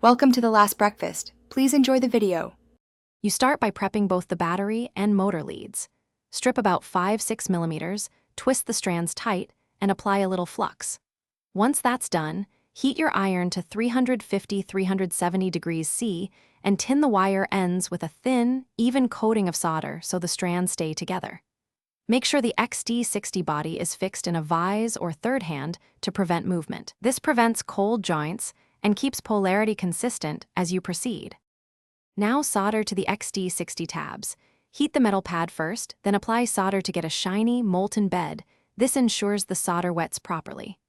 Welcome to the last breakfast. Please enjoy the video. You start by prepping both the battery and motor leads. Strip about 5-6 millimeters, twist the strands tight, and apply a little flux. Once that's done, heat your iron to 350-370 degrees C and tin the wire ends with a thin, even coating of solder so the strands stay together. Make sure the Xt60 body is fixed in a vise or third hand to prevent movement. This prevents cold joints and keeps polarity consistent as you proceed. Now solder to the Xt60 tabs. Heat the metal pad first, then apply solder to get a shiny, molten bed. This ensures the solder wets properly.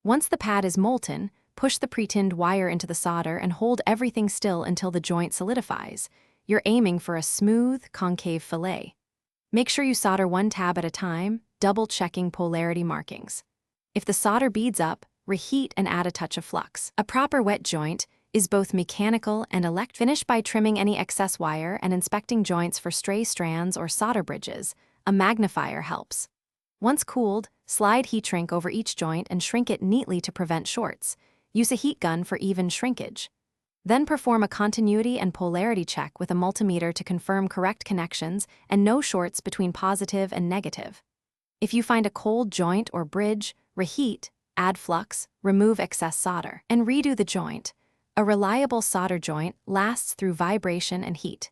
Once the pad is molten, push the pre-tinned wire into the solder and hold everything still until the joint solidifies. You're aiming for a smooth, concave fillet. Make sure you solder one tab at a time, double-checking polarity markings. If the solder beads up, reheat and add a touch of flux. A proper wet joint is both mechanical and electrical. Finish by trimming any excess wire and inspecting joints for stray strands or solder bridges. A magnifier helps. Once cooled, slide heat shrink over each joint and shrink it neatly to prevent shorts. Use a heat gun for even shrinkage. Then perform a continuity and polarity check with a multimeter to confirm correct connections and no shorts between positive and negative. If you find a cold joint or bridge, reheat, add flux, remove excess solder, and redo the joint. A reliable solder joint lasts through vibration and heat.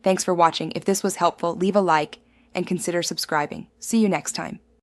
Thanks for watching. If this was helpful, leave a like and consider subscribing. See you next time.